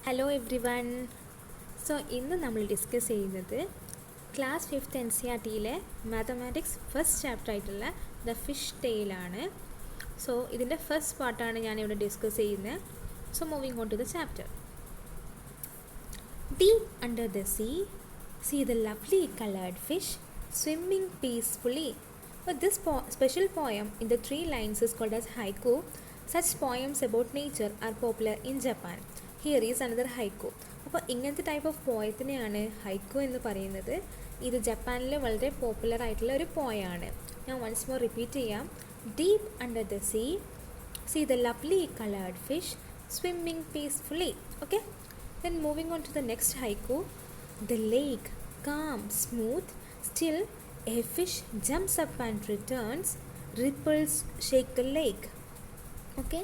Hello every one. ഇന്ന് നമ്മൾ discuss ചെയ്യുന്നത് ക്ലാസ് 5th NCERTയിലെ മാത്തമാറ്റിക്സ് ഫസ്റ്റ് ചാപ്റ്റർ ആയിട്ടുള്ള ദ ഫിഷ് ടെയിലാണ്. ഇതിൻ്റെ ഫസ്റ്റ് പാർട്ടാണ് ഞാനിവിടെ ഡിസ്കസ് ചെയ്യുന്നത്. Moving on to the chapter. Deep under the sea, see the lovely colored fish swimming peacefully. This special poem in the 3 lines is called as haiku. Such poems about nature are popular in Japan. Here is another haiku. അപ്പോൾ ഇങ്ങനത്തെ type of പോയത്തിനെയാണ് ഹൈക്കു എന്ന് പറയുന്നത്. ഇത് ജപ്പാനിൽ വളരെ popular ആയിട്ടുള്ള ഒരു പോയാണ്. ഞാൻ വൺസ് മോർ റിപ്പീറ്റ് ചെയ്യാം. Deep under the sea the lovely coloured fish swimming peacefully. Okay, then moving on to the next haiku. The lake, calm, smooth, still a fish jumps up and returns, ripples shake the lake. Okay,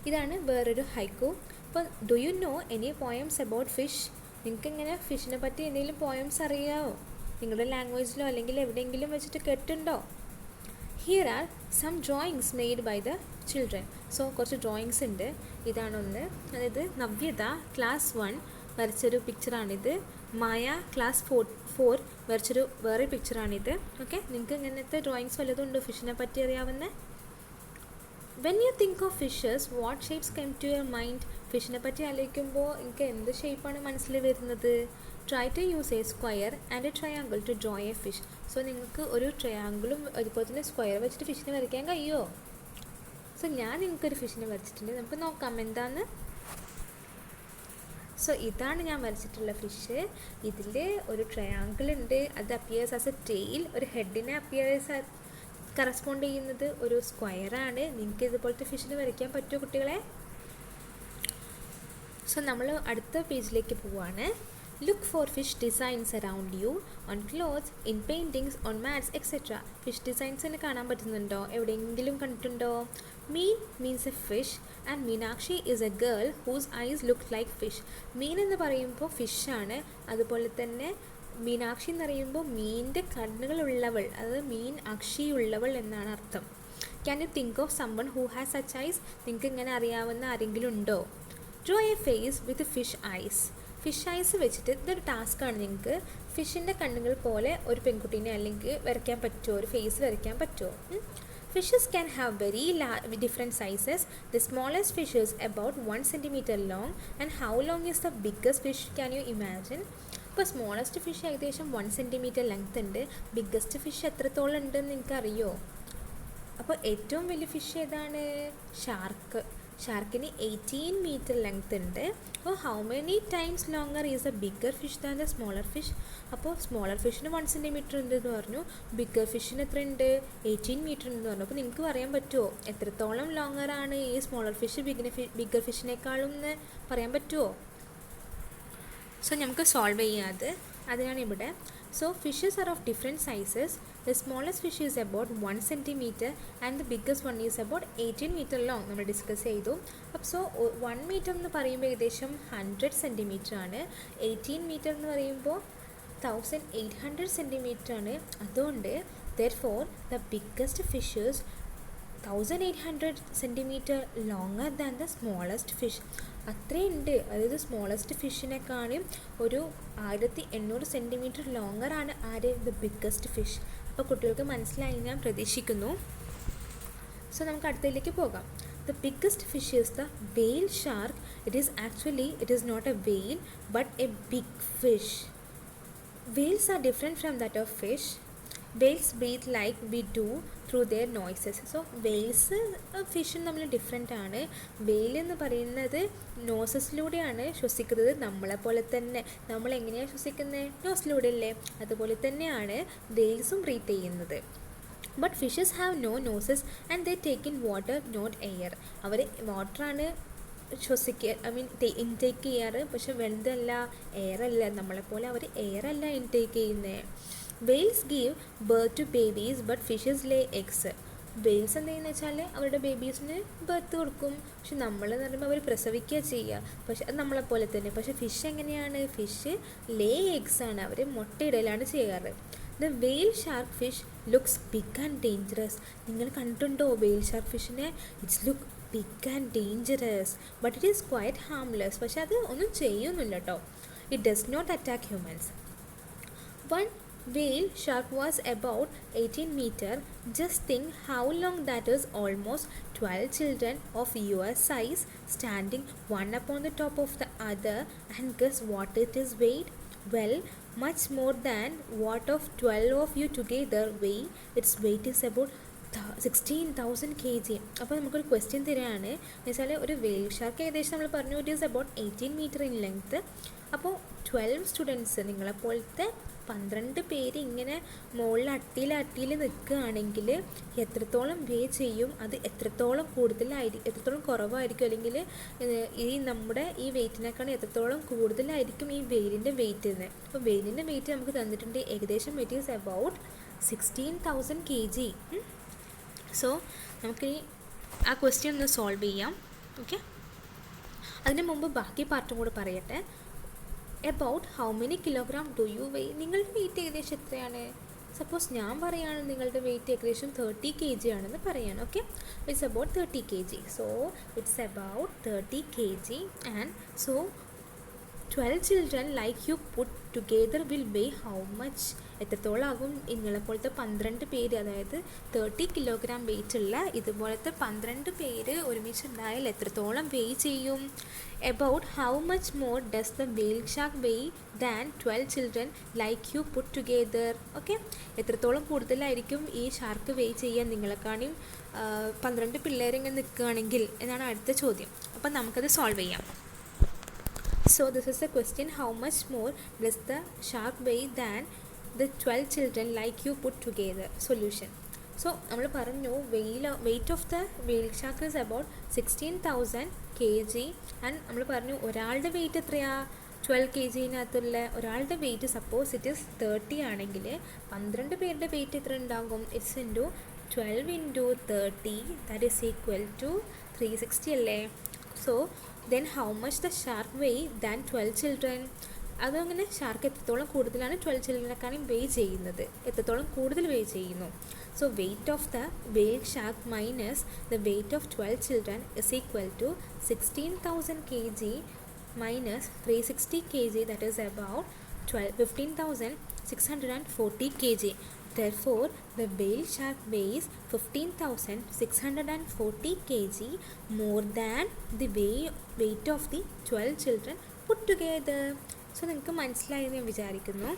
ഇതാണ് വേറൊരു ഹൈക്കു. അപ്പോൾ do you no any poems about fish? നിങ്ങൾക്ക് ഇങ്ങനെ ഫിഷിനെ പറ്റി എന്തെങ്കിലും poems അറിയാമോ? നിങ്ങളുടെ ലാംഗ്വേജിലോ അല്ലെങ്കിൽ എവിടെയെങ്കിലും വെച്ചിട്ട് കേട്ടിട്ടുണ്ടോ? Here are some drawings made by the children. കുറച്ച് ഡ്രോയിങ്സ് ഉണ്ട്. ഇതാണൊന്ന്. അതായത് നവ്യത ക്ലാസ് 1 വരച്ചൊരു പിക്ചറാണിത്. മായ ക്ലാസ് 4 വരച്ചൊരു വേറെ പിക്ചറാണിത്. ഓക്കെ, നിങ്ങൾക്ക് ഇങ്ങനത്തെ ഡ്രോയിങ്സ് വല്ലതും ഉണ്ടോ ഫിഷിനെ പറ്റി അറിയാവുന്ന? When you think of fishes, what shapes come to your mind? ഫിഷിനെ പറ്റി ആലോചിക്കുമ്പോൾ നിങ്ങൾക്ക് എന്ത് ഷേപ്പാണ് മനസ്സിൽ വരുന്നത്? Try to use a square and a triangle to draw a fish. നിങ്ങൾക്ക് ഒരു ട്രയാങ്കിളും അതുപോലെ തന്നെ സ്ക്വയർ വെച്ചിട്ട് ഫിഷിനെ വരയ്ക്കാൻ കഴിയുമോ? ഞാൻ നിങ്ങൾക്കൊരു ഫിഷിനെ വരച്ചിട്ടുണ്ട്. നമുക്ക് നോക്കാം എന്താന്ന്. ഇതാണ് ഞാൻ വരച്ചിട്ടുള്ള ഫിഷ്. ഇതിൽ ഒരു ട്രയാങ്കിൾ ഉണ്ട്. അത് അപ്പിയേഴ്സ് ആസ് എ ടെയിൽ. ഒരു ഹെഡിനെ അപ്പിയേഴ്സ് കറസ്പോണ്ട് ചെയ്യുന്നത് ഒരു സ്ക്വയറാണ്. നിങ്ങൾക്ക് ഇതുപോലത്തെ ഫിഷിനെ വരയ്ക്കാൻ പറ്റുമോ കുട്ടികളെ? നമ്മൾ അടുത്ത പേജിലേക്ക് പോവുകയാണ്. Look for fish designs around you, on clothes, in paintings, on mats etcetera. Fish ഡിസൈൻസിന് കാണാൻ പറ്റുന്നുണ്ടോ? എവിടെയെങ്കിലും കണ്ടിട്ടുണ്ടോ? Meen means a fish and Meenakshi is a girl whose eyes look like fish. മീൻ എന്ന് പറയുമ്പോൾ ഫിഷാണ്. അതുപോലെ തന്നെ മീനാക്ഷി എന്ന് പറയുമ്പോൾ മീനിൻ്റെ കണ്ണുകളുള്ളവൾ, അതായത് മീൻ അക്ഷിയുള്ളവൾ എന്നാണ് അർത്ഥം. Can you think of someone who has such eyes? നിങ്ങൾക്ക് ഇങ്ങനെ അറിയാവുന്ന ആരെങ്കിലും ഉണ്ടോ? Draw a face with fish eyes. Fish eyes വെച്ചിട്ട് ഇതൊരു ടാസ്ക്കാണ്. നിങ്ങൾക്ക് ഫിഷിൻ്റെ കണ്ണുകൾ പോലെ ഒരു പെൺകുട്ടീനെ അല്ലെങ്കിൽ വരയ്ക്കാൻ പറ്റുമോ? ഒരു ഫേസ് വരയ്ക്കാൻ പറ്റുമോ? Fishes can have very different sizes. The smallest fish is about 1 centimeter long. And how long is the biggest fish? Can you imagine? ഇപ്പോൾ സ്മോളസ്റ്റ് ഫിഷ് ഏകദേശം 1 centimeter ലെങ്ത് ഉണ്ട്. ബിഗ്ഗസ്റ്റ് ഫിഷ് എത്രത്തോളം ഉണ്ടെന്ന് നിങ്ങൾക്ക് അറിയോ? അപ്പോൾ ഏറ്റവും വലിയ ഫിഷ് ഏതാണ്? ഷാർക്കിന് 18 meter ലെങ്ത് ഉണ്ട്. അപ്പോൾ how many times longer is A bigger fish than the smaller fish? അപ്പോൾ സ്മോളർ ഫിഷിന് 1 centimeter ഉണ്ട് എന്ന് പറഞ്ഞു. ബിഗ്ഗർ ഫിഷിന് എത്ര ഉണ്ട്? 18 meter ഉണ്ടെന്ന് പറഞ്ഞു. അപ്പോൾ നിങ്ങൾക്ക് പറയാൻ പറ്റുമോ എത്രത്തോളം ലോങ്ങറാണ് ഈ സ്മോളർ ഫിഷ് ബിഗ്ഗർ ഫിഷിനേക്കാളും എന്ന് പറയാൻ പറ്റുമോ? നമുക്ക് സോൾവ് ചെയ്യാതെ അതിനാണ് ഇവിടെ. Fishes are of different sizes. The smallest fish is about 1 centimeter and the biggest one is about 18 meter long. നമ്മൾ ഡിസ്കസ് ചെയ്തു. 1 meter എന്ന് പറയുമ്പോൾ ഏകദേശം 100 centimeter ആണ്. 18 meter എന്ന് പറയുമ്പോൾ 1800 centimeter ആണ്. അതുകൊണ്ട് therefore the biggest fish is 1800 centimeter longer than the smallest fish. അത്രയുണ്ട്. അതായത് സ്മോളസ്റ്റ് ഫിഷിനെക്കാളും ഒരു 1800 centimeter ലോങ്ങർ ആണ് ആര്? The biggest fish. അപ്പോൾ കുട്ടികൾക്ക് മനസ്സിലായി ഞാൻ പ്രതീക്ഷിക്കുന്നു. നമുക്ക് അടുത്തതിലേക്ക് പോകാം. The biggest fish is the whale shark. It is not a whale but a big fish. Whales are different from that of fish. Whales breathe like we do through their noises. Whales ഫിഷും തമ്മിൽ different ആണ്. വെയിൽ എന്ന് പറയുന്നത് നോസസിലൂടെയാണ് ശ്വസിക്കുന്നത്. നമ്മളെപ്പോലെ തന്നെ നമ്മൾ എങ്ങനെയാണ് ശ്വസിക്കുന്നത്? നോസിലൂടെ അല്ലേ? അതുപോലെ തന്നെയാണ് വെയിൽസും ബ്രീത്ത് ചെയ്യുന്നത്. But fishes have no noses and they take in water not air. അവർ വാട്ടറാണ് ഇൻടേക്ക് ചെയ്യാറ്. പക്ഷെ വെള്ളമല്ല, എയറല്ല. നമ്മളെപ്പോലെ അവർ എയറല്ല ഇൻടേക്ക് ചെയ്യുന്നത്. Whales give birth to babies but fishes lay eggs. Whales എന്തെന്ന് വെച്ചാൽ അവരുടെ ബേബീസിന് ബർത്ത് കൊടുക്കും. പക്ഷെ നമ്മളെന്ന് പറയുമ്പോൾ അവർ പ്രസവിക്കുക ചെയ്യുക. പക്ഷെ അത് നമ്മളെപ്പോലെ തന്നെ. പക്ഷെ ഫിഷ് എങ്ങനെയാണ്? ഫിഷ് ലേ എഗ്സ് ആണ്. അവർ മുട്ടയിടലാണ് ചെയ്യാറ്. The whale shark fish looks big and dangerous. നിങ്ങൾ കണ്ടിട്ടുണ്ടോ വെയിൽ ഷാർക്ക് ഫിഷിനെ? It's look big and dangerous, but it is quite harmless. പക്ഷെ അത് ഒന്നും ചെയ്യുന്നില്ല കേട്ടോ. It does not attack humans. One whale shark was about 18 meter. Just think how long that is. Almost 12 children of your size standing one upon the top of the other, and guess what it is weighed? Well, much more than what of 12 of you together weigh. Its weight is about 16,000 kg. അപ്പോൾ നമുക്കൊരു question തരികയാണ്. എന്ന് വെച്ചാൽ ഒരു വെയിൽ shark ഏകദേശം നമ്മൾ പറഞ്ഞു it is about 18 metre in length. അപ്പോൾ 12 സ്റ്റുഡൻസ്, നിങ്ങളെപ്പോലത്തെ 12 പേര് ഇങ്ങനെ മുകളിൽ അട്ടിയിൽ നിൽക്കുകയാണെങ്കിൽ എത്രത്തോളം വേ ചെയ്യും? അത് എത്രത്തോളം എത്രത്തോളം കുറവായിരിക്കും, അല്ലെങ്കിൽ ഈ നമ്മുടെ ഈ വെയിറ്റിനേക്കാൾ എത്രത്തോളം കൂടുതലായിരിക്കും ഈ വെയിലിൻ്റെ വെയിറ്റ് എന്ന്. അപ്പോൾ വെയിലിൻ്റെ വെയിറ്റ് നമുക്ക് തന്നിട്ടുണ്ട്. ഏകദേശം it is about 16,000 kg. So നമുക്കിനി ആ ക്വസ്റ്റ്യൻ ഒന്ന് സോൾവ് ചെയ്യാം. ഓക്കെ, അതിന് മുമ്പ് ബാക്കി പാർട്ടും കൂടെ പറയട്ടെ. About how many kilogram do you weigh? നിങ്ങളുടെ വെയിറ്റ് ഏകദേശം എത്രയാണ്? സപ്പോസ് ഞാൻ പറയുകയാണ് നിങ്ങളുടെ വെയിറ്റ് ഏകദേശം 30 kg ആണെന്ന് പറയാണ്. Okay, it's about 30 kg. So it's about 30 kg and so 12 children like you put together will weigh how much? എത്രത്തോളം ആകും? നിങ്ങളെപ്പോലത്തെ 12 പേര്, അതായത് 30 കിലോഗ്രാം വെയിറ്റ് ഉള്ള ഇതുപോലത്തെ 12 പേര് ഒരുമിച്ചുണ്ടായാൽ എത്രത്തോളം വെയ് ചെയ്യും? About how much more does the whale shark weigh than 12 children like you put together? Okay, എത്രത്തോളം കൂടുതലായിരിക്കും ഈ ഷാർക്ക് വെയ് ചെയ്യാൻ നിങ്ങളെക്കാളും 12 പിള്ളേരിങ്ങനെ നിൽക്കുകയാണെങ്കിൽ എന്നാണ് അടുത്ത ചോദ്യം. അപ്പം നമുക്കത് സോൾവ് ചെയ്യാം. So this is the question, how much more does the shark weigh than the 12 children like you put together? Solution. So നമ്മൾ പറഞ്ഞു weight of the whale shark is about 16,000 kg and നമ്മൾ പറഞ്ഞു ഒരാളുടെ wait എത്രയാ? 12 kgനകത്തുള്ള ഒരാളുടെ wait suppose it is 30 ആണെങ്കിൽ 12 പേരുടെ weight എത്ര ഉണ്ടാകും? It's into 12 into 30 that is equal to 360 അല്ലേ? So then how much the shark weigh than 12 children? അതങ്ങനെ ഷാർക്ക് എത്രത്തോളം കൂടുതലാണ് 12 ചിൽഡ്രനെക്കാളും വെയ് ചെയ്യുന്നത്, എത്രത്തോളം കൂടുതൽ വെയ് ചെയ്യുന്നു. So weight of the whale shark minus the weight of 12 children is equal to 16,000 kg minus 360 kg, that is about 15,640 kg. Therefore, the whale shark weighs 15,640 kg more than the weight of the 12 children put together. So, നിങ്ങൾക്ക് മനസ്സിലായെന്ന് ഞാൻ വിചാരിക്കുന്നു.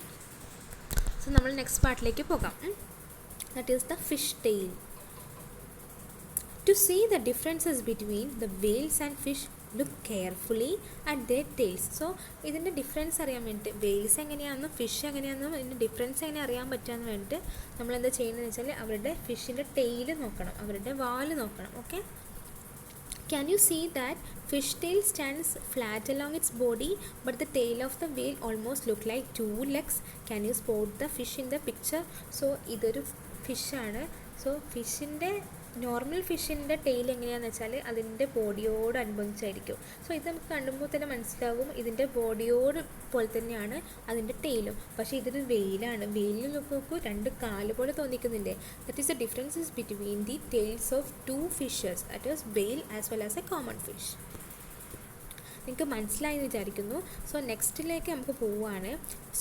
So നമ്മൾ next പാർട്ടിലേക്ക് പോകാം. That is the fish tail. To see the differences between the whales and fish, look carefully at their tails. So ഇതിൻ്റെ difference അറിയാൻ വേണ്ടിയിട്ട് വെയിൽസ് എങ്ങനെയാണെന്നും ഫിഷ് എങ്ങനെയാണെന്നും ഇതിൻ്റെ ഡിഫറൻസ് എങ്ങനെ അറിയാൻ പറ്റാമെന്ന് വേണ്ടിയിട്ട് നമ്മളെന്താ ചെയ്യുന്നതെന്ന് വെച്ചാൽ അവരുടെ ഫിഷിൻ്റെ ടെയിൽ നോക്കണം, അവരുടെ വാല് നോക്കണം. Okay, can you see that fish tail stands flat along its body but the tail of the whale almost look like two legs? Can you spot the fish in the picture? So ഇതൊരു ഫിഷാണ്. So ഫിഷിൻ്റെ normal ഫിഷിൻ്റെ tail എങ്ങനെയാണെന്ന് വെച്ചാൽ അതിൻ്റെ ബോഡിയോട് അനുബന്ധിച്ചായിരിക്കും. So ഇത് നമുക്ക് കാണുമ്പോൾ തന്നെ മനസ്സിലാകും ഇതിൻ്റെ ബോഡിയോട് പോലെ തന്നെയാണ് അതിൻ്റെ ടെയിലും. പക്ഷേ ഇതൊരു വെയിലാണ്. വെയിലിൽ നോക്കൂ, രണ്ട് കാല് പോലെ തോന്നിക്കുന്നില്ലേ? That is the differences between the tails of two fishes, that is whale as well as a common fish. നിങ്ങൾക്ക് മനസ്സിലായി എന്ന് വിചാരിക്കുന്നു. സോ നെക്സ്റ്റിലേക്ക് നമുക്ക് പോവുകയാണ്.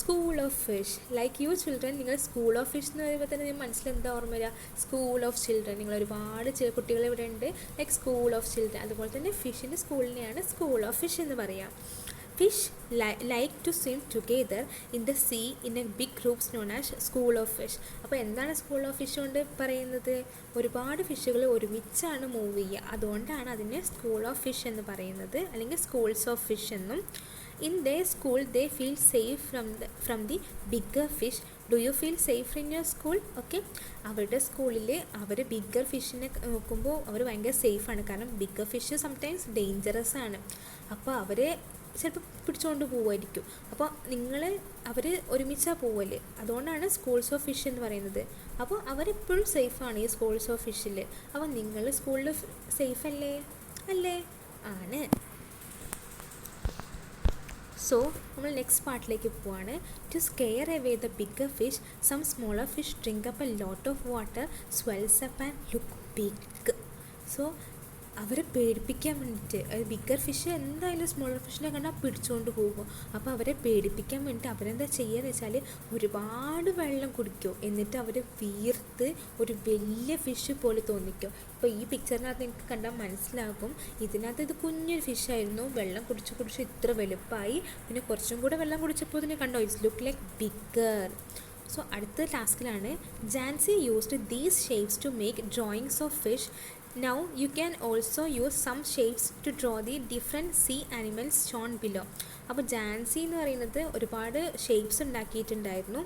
School of fish. Like you children, നിങ്ങൾ സ്കൂൾ ഓഫ് ഫിഷ് എന്ന് പറയുമ്പോൾ തന്നെ നിങ്ങൾ മനസ്സിലെന്താ ഓർമ്മ വരിക? School of children. നിങ്ങൾ ഒരുപാട് കുട്ടികൾ ഇവിടെ ഉണ്ട്, ലൈക്ക് സ്കൂൾ ഓഫ് ചിൽഡ്രൻ. അതുപോലെ തന്നെ ഫിഷിൻ്റെ സ്കൂളിനെയാണ് സ്കൂൾ ഓഫ് ഫിഷ് എന്ന് പറയാം. Fish like to swim together in the sea in a big groups known as school of fish. അപ്പോൾ എന്താണ് സ്കൂൾ ഓഫ് ഫിഷ് കൊണ്ട് പറയുന്നത്? ഒരുപാട് ഫിഷുകൾ ഒരുമിച്ചാണ് മൂവ് ചെയ്യുക, അതുകൊണ്ടാണ് അതിനെ സ്കൂൾ ഓഫ് ഫിഷ് എന്ന് പറയുന്നത്, അല്ലെങ്കിൽ സ്കൂൾസ് ഓഫ് ഫിഷ് എന്നും. In their school they feel safe from the bigger fish. Do you feel safe in your school? Okay, അവരുടെ സ്കൂളിൽ അവർ ബിഗ്ഗർ ഫിഷിനെ നോക്കുമ്പോൾ അവർ ഭയങ്കര സേഫാണ്. കാരണം ബിഗ്ഗർ ഫിഷ് സംടൈംസ് ഡേഞ്ചറസ് ആണ്. അപ്പോൾ അവരെ ചിലപ്പോൾ പിടിച്ചുകൊണ്ട് പോവുമായിരിക്കും. അപ്പോൾ അവർ ഒരുമിച്ചാണ് പോവല്ലേ, അതുകൊണ്ടാണ് സ്കൂൾസ് ഓഫ് ഫിഷ് എന്ന് പറയുന്നത്. അപ്പോൾ അവരെപ്പോഴും സേഫാണ് ഈ സ്കൂൾസ് ഓഫ് ഫിഷിൽ. അപ്പോൾ നിങ്ങൾ സ്കൂളിൽ സേഫ് അല്ലേ? അല്ലേ? ആണ്. സോ നമ്മൾ നെക്സ്റ്റ് പാർട്ടിലേക്ക് പോവാണ്. To scare away the bigger fish, some smaller fish drink up a lot of water, swells up and look big. So അവരെ പേടിപ്പിക്കാൻ വേണ്ടിയിട്ട്, ബിഗ്ഗർ ഫിഷ് എന്തായാലും സ്മോളർ ഫിഷിനെ കണ്ടാൽ പിടിച്ചുകൊണ്ട് പോകും. അപ്പോൾ അവരെ പേടിപ്പിക്കാൻ വേണ്ടിയിട്ട് അവരെന്താ ചെയ്യുകയെന്ന് വെച്ചാൽ ഒരുപാട് വെള്ളം കുടിക്കും. എന്നിട്ട് അവർ വീർത്ത് ഒരു വലിയ ഫിഷ് പോലെ തോന്നിക്കും. ഇപ്പോൾ ഈ പിക്ചറിനകത്ത് നിങ്ങൾക്ക് കണ്ടാൽ മനസ്സിലാകും, ഇതിനകത്ത് ഇത് കുഞ്ഞൊരു ഫിഷായിരുന്നു, വെള്ളം കുടിച്ച് കുടിച്ച് ഇത്ര വലുപ്പമായി, പിന്നെ കുറച്ചും കൂടെ വെള്ളം കുടിച്ചപ്പോൾ ഇതിനെ കണ്ടോ, it's look like bigger. So അടുത്ത ടാസ്കിലാണ് Jhansi used these shapes to make drawings of fish. Now you can also use some shapes to draw the different sea animals shown below. അപ്പോൾ ജാൻസി എന്ന് പറയുന്നത് ഒരുപാട് ഷേപ്സ് ഉണ്ടാക്കിയിട്ടുണ്ടായിരുന്നു,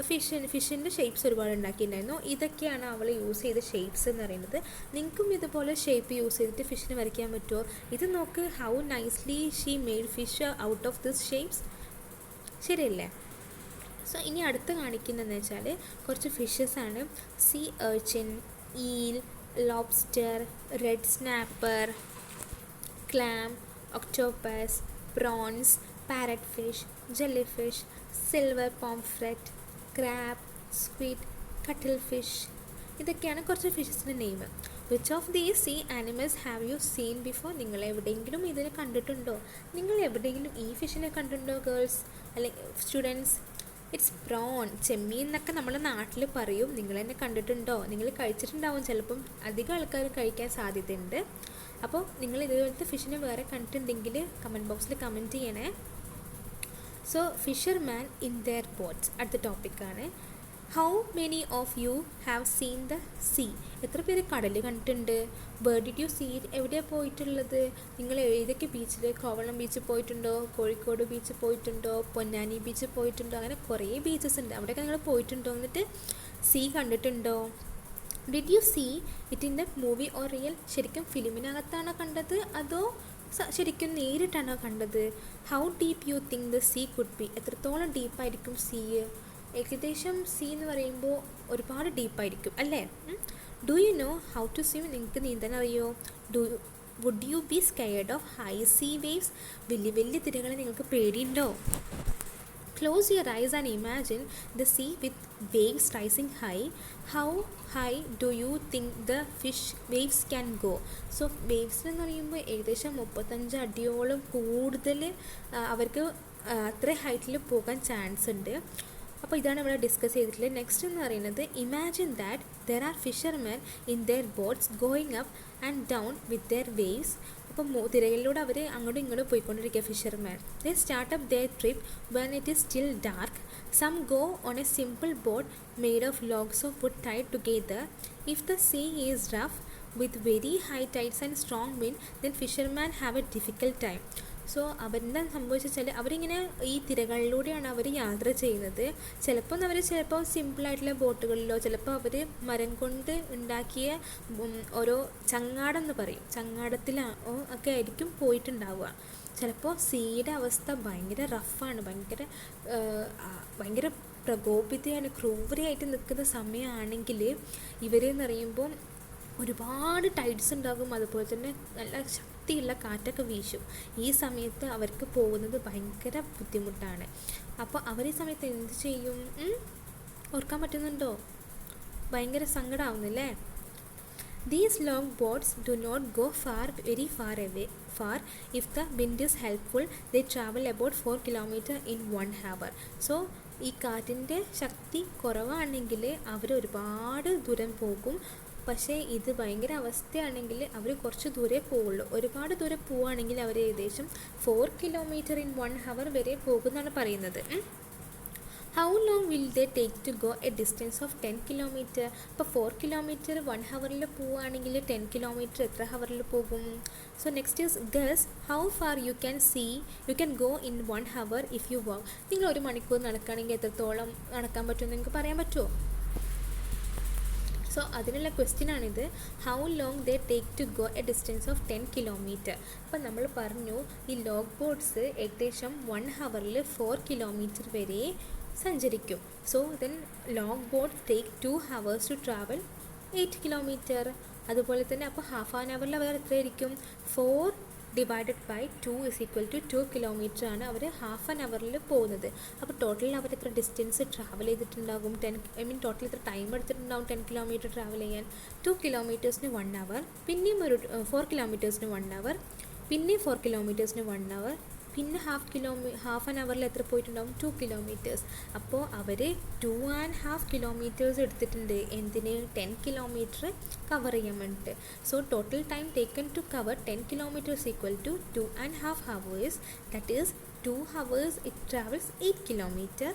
ഫിഷിൻ്റെ ഷേപ്സ് ഒരുപാട് ഉണ്ടാക്കിയിട്ടുണ്ടായിരുന്നു. ഇതൊക്കെയാണ് അവൾ യൂസ് ചെയ്ത ഷേപ്സ് എന്ന് പറയുന്നത്. നിങ്ങൾക്കും ഇതുപോലെ ഷേപ്പ് യൂസ് ചെയ്തിട്ട് ഫിഷിനെ വരയ്ക്കാൻ പറ്റുമോ? ഇത് നോക്ക്, how nicely she made fish out of this shapes. ശരിയല്ലേ? സോ ഇനി അടുത്ത് കാണിക്കുന്നതെന്ന് വെച്ചാൽ കുറച്ച് ഫിഷസാണ്. Sea urchin, eel, lobster, red snapper, clam, octopus, prawns, parrotfish, jellyfish, silver pomfret, crab, squid, cuttlefish. ഇതൊക്കെയാണ് കുറച്ച് ഫിഷസിൻ്റെ name. Which of these sea animals have you seen before? നിങ്ങൾ എവിടെയെങ്കിലും ഇതിനെ കണ്ടിട്ടുണ്ടോ? നിങ്ങൾ എവിടെയെങ്കിലും ഈ ഫിഷിനെ കണ്ടിട്ടുണ്ടോ ഗേൾസ് അല്ലെങ്കിൽ സ്റ്റുഡൻസ്? ഇറ്റ്സ് പ്രോൺ, ചെമ്മീൻ എന്നൊക്കെ നമ്മുടെ നാട്ടിൽ പറയും. നിങ്ങൾ തന്നെ കണ്ടിട്ടുണ്ടോ? നിങ്ങൾ കഴിച്ചിട്ടുണ്ടാവും, ചിലപ്പം അധികം ആൾക്കാർ കഴിക്കാൻ സാധ്യതയുണ്ട്. അപ്പോൾ നിങ്ങൾ ഇതുപോലത്തെ ഫിഷിനെ വേറെ കണ്ടിട്ടുണ്ടെങ്കിൽ കമൻറ്റ് ബോക്സിൽ കമൻറ്റ് ചെയ്യണേ. So fisherman in their boats അടുത്ത ടോപ്പിക്കാണ്. How many of you have seen the sea? എത്ര പേര് കടൽ കണ്ടിട്ടുണ്ട്? Where did you see it? എവിടെയാണ് പോയിട്ടുള്ളത്? നിങ്ങൾ ഏതൊക്കെ ബീച്ചിൽ? കോവളം ബീച്ചിൽ പോയിട്ടുണ്ടോ? കോഴിക്കോട് ബീച്ചിൽ പോയിട്ടുണ്ടോ? പൊന്നാനി ബീച്ചിൽ പോയിട്ടുണ്ടോ? അങ്ങനെ കുറേ ബീച്ചസ് ഉണ്ട്, അവിടെയൊക്കെ നിങ്ങൾ പോയിട്ടുണ്ടോ? എന്നിട്ട് സീ കണ്ടിട്ടുണ്ടോ? Did you see it in the movie or real? ശരിക്കും ഫിലിമിനകത്താണോ കണ്ടത് അതോ ശരിക്കും നേരിട്ടാണോ കണ്ടത്? How deep you think the sea could be? എത്രത്തോളം ഡീപ്പായിരിക്കും സീ? ഏകദേശം സീ എന്ന് പറയുമ്പോൾ ഒരുപാട് ഡീപ്പായിരിക്കും അല്ലേ? Do you know how to swim? നിങ്ങൾക്ക് നീന്താൻ അറിയോ? Would you be scared of high sea waves? വലിയ വലിയ തിരകളെ നിങ്ങൾക്ക് പേടിയുണ്ടോ? Close your eyes and imagine the sea with waves rising high. How high do you think the waves can go? So waves എന്ന് പറയുമ്പോൾ ഏകദേശം 35 അടിയോളം കൂടുതൽ അവർക്ക് അത്ര ഹൈറ്റിൽ പോകാൻ ചാൻസ് ഉണ്ട്. അപ്പോൾ ഇതാണ് ഇവിടെ ഡിസ്കസ് ചെയ്തിട്ടുള്ളത്. നെക്സ്റ്റ് എന്ന് പറയുന്നത് imagine that there are fishermen in their boats going up and down with their waves. അപ്പം തിരകളിലൂടെ അവർ അങ്ങോട്ടും ഇങ്ങോട്ടും പോയിക്കൊണ്ടിരിക്കുക fisherman. They start up their trip when it is still dark. Some go on a simple boat made of logs of wood tied together. If the sea is rough with very high tides and strong wind then fisherman have a difficult time. So അവരെന്താ സംഭവിച്ചാൽ അവരിങ്ങനെ ഈ തിരകളിലൂടെയാണ് അവർ യാത്ര ചെയ്യുന്നത്. ചിലപ്പോൾ സിമ്പിളായിട്ടുള്ള ബോട്ടുകളിലോ ചിലപ്പോൾ അവർ മരം കൊണ്ട് ഉണ്ടാക്കിയ ഓരോ ചങ്ങാടം എന്ന് പറയും, ചങ്ങാടത്തിലോ ഒക്കെ ആയിരിക്കും പോയിട്ടുണ്ടാവുക. ചിലപ്പോൾ സീയുടെ അവസ്ഥ ഭയങ്കര റഫാണ്, ഭയങ്കര പ്രകോപിതയാണ്, ക്രൂരയായിട്ട് നിൽക്കുന്ന സമയമാണെങ്കിൽ ഇവരെന്ന് പറയുമ്പോൾ ഒരുപാട് ടൈഡ്സ് ഉണ്ടാകും, അതുപോലെ തന്നെ നല്ല ശക്തിയുള്ള കാറ്റൊക്കെ വീശും. ഈ സമയത്ത് അവർക്ക് പോകുന്നത് ഭയങ്കര ബുദ്ധിമുട്ടാണ്. അപ്പോൾ അവർ ഈ സമയത്ത് എന്ത് ചെയ്യും? ഓർക്കാൻ പറ്റുന്നുണ്ടോ? ഭയങ്കര സങ്കടമാവുന്നില്ലേ? These long boats do not go very far away. If the wind is helpful, they travel about 4 kilometers in 1 hour. So ഈ കാറ്റിൻ്റെ ശക്തി കുറവാണെങ്കിൽ അവർ ഒരുപാട് ദൂരം പോകും. പക്ഷേ ഇത് ഭയങ്കര അവസ്ഥയാണെങ്കിൽ അവർ കുറച്ച് ദൂരെ പോവുള്ളൂ. ഒരുപാട് ദൂരെ പോവുകയാണെങ്കിൽ അവർ ഏകദേശം 4 kilometers in 1 hour വരെ പോകുമെന്നാണ് പറയുന്നത്. How long will they take to go a distance of 10 kilometers? ഇപ്പോൾ 4 kilometers 1 hour പോവുകയാണെങ്കിൽ 10 kilometers എത്ര ഹവറിൽ പോകും? So next is guess how far you can go in 1 hour if you walk. നിങ്ങൾ 1 മണിക്കൂർ നടക്കുകയാണെങ്കിൽ എത്രത്തോളം നടക്കാൻ പറ്റുമെന്ന് നിങ്ങൾക്ക് പറയാൻ പറ്റുമോ? സോ അതിനുള്ള ക്വസ്റ്റ്യനാണിത്. How long they take to go a distance of 10 kilometers. അപ്പോൾ നമ്മൾ പറഞ്ഞു ഈ ലോഗ് ബോട്ട്സ് ഏകദേശം 1 hour 4 kilometers വരെ സഞ്ചരിക്കും. So then long boat take 2 hours to travel 8 kilometers. അതുപോലെ തന്നെ അപ്പോൾ ഹാഫ് ആൻ അവറിൽ അവർ എത്രയായിരിക്കും? 4 divided by 2 is equal to 2 kilometre ആണ് അവർ ഹാഫ് ആൻ അവറിൽ പോകുന്നത്. അപ്പോൾ ടോട്ടൽ അവർ എത്ര ഡിസ്റ്റൻസ് ട്രാവൽ ചെയ്തിട്ടുണ്ടാകും? ടോട്ടൽ എത്ര ടൈം എടുത്തിട്ടുണ്ടാകും 10 കിലോമീറ്റർ ട്രാവൽ ചെയ്യാൻ? 2 കിലോമീറ്റേഴ്സിന് 1 അവർ, പിന്നെയും ഒരു 4 കിലോമീറ്റേഴ്സിന് 1 അവർ, പിന്നെ 4 കിലോമീറ്റേഴ്സിന് 1 അവർ, പിന്നെ ഹാഫ് ആൻ അവറിൽ എത്ര പോയിട്ടുണ്ടാവും? 2 കിലോമീറ്റേഴ്സ്. അപ്പോൾ അവർ 2.5 കിലോമീറ്റേഴ്സ് എടുത്തിട്ടുണ്ട് എന്തിന്? 10 കിലോമീറ്റർ കവർ ചെയ്യാൻ വേണ്ടിയിട്ട്. So total time taken to cover 10 kilometres equal to 2.5 hours. That is 2 hours it travels 8 kilometre.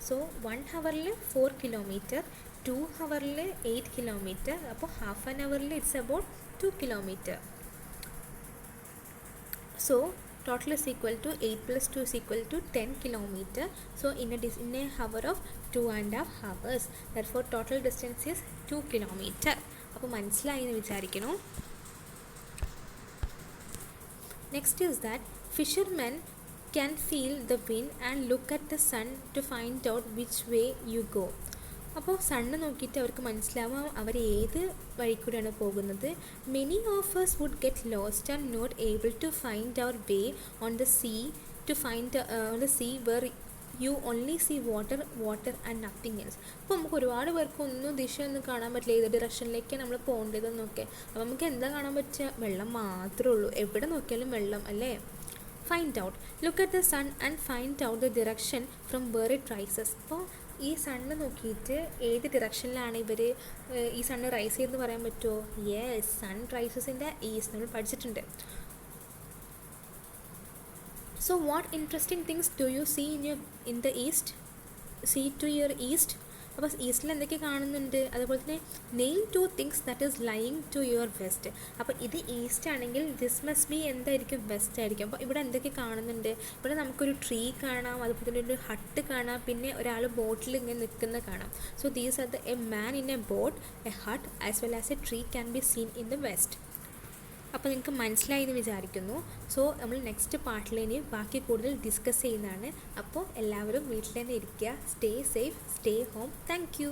So 1 ഹവറിൽ 4 കിലോമീറ്റർ, 2 ഹവറിൽ 8 കിലോമീറ്റർ. അപ്പോൾ ഹാഫ് ആൻ അവറിൽ it's about 2 kilometre. So total is equal to 8 plus 2 is equal to 10 kilometer. So in a hour of 2.5 hours. Therefore total distance is 2 kilometer. അപ്പോൾ മനസ്സിലായി എന്ന് വിചാരിക്കുന്നു. Next is that fishermen can feel the wind and look at the sun to find out which way you go. അപ്പോൾ sun നോക്കിയിട്ട് അവർക്ക് മനസ്സിലാവും അവർ ഏത് വഴി കൂടെയാണ് പോകുന്നത്. Many of us would get lost and not able to find their way on the sea to find on the sea where you only see water and nothing else. അപ്പോൾ നമുക്ക് ഒരുപാട് പേർക്ക് ഒന്നും ദിശയൊന്നും കാണാൻ പറ്റില്ല, ഏത് ഡയറക്ഷനിലേക്കാണ് നമ്മൾ പോകേണ്ടതെന്നൊക്കെ. അപ്പോൾ നമുക്ക് എന്താ കാണാൻ പറ്റുക? വെള്ളം മാത്രമേ ഉള്ളൂ, എവിടെ നോക്കിയാലും വെള്ളം അല്ലേ. Find out, look at the sun and find out the direction from where it rises. അപ്പോൾ ഈ സണ്ണ് നോക്കിയിട്ട് ഏത് ഡിറക്ഷനിലാണ് ഇവർ ഈ സണ്ണ് റൈസ് ചെയ്തെന്ന് പറയാൻ പറ്റുമോ? Yes, sun rises in the east, നമ്മൾ പഠിച്ചിട്ടുണ്ട്. So what interesting things do you see in the east? See to your east. അപ്പോൾ ഈസ്റ്റിൽ എന്തൊക്കെ കാണുന്നുണ്ട്? അതുപോലെ തന്നെ name 2 things that is lying to your west. അപ്പോൾ ഇത് ഈസ്റ്റ് ആണെങ്കിൽ ദിസ് മസ്റ്റ് ബി എന്തായിരിക്കും? വെസ്റ്റ് ആയിരിക്കും. അപ്പോൾ ഇവിടെ എന്തൊക്കെ കാണുന്നുണ്ട്? ഇവിടെ നമുക്കൊരു ട്രീ കാണാം, അതുപോലെ തന്നെ ഒരു ഹട്ട് കാണാം, പിന്നെ ഒരാൾ ബോട്ടിൽ ഇങ്ങനെ നിൽക്കുന്ന കാണാം. So these are a man in A boat, A hut as well as A tree can be seen in the west. അപ്പോൾ നിങ്ങൾക്ക് മനസ്സിലായി എന്ന് വിചാരിക്കുന്നു. സോ നമ്മൾ നെക്സ്റ്റ് പാർട്ടിൽ ഇനി ബാക്കി കൂടുതൽ ഡിസ്കസ് ചെയ്യുന്നതാണ്. അപ്പോൾ എല്ലാവരും വീട്ടിൽ തന്നെ ഇരിക്കുക. Stay safe, stay home. Thank you.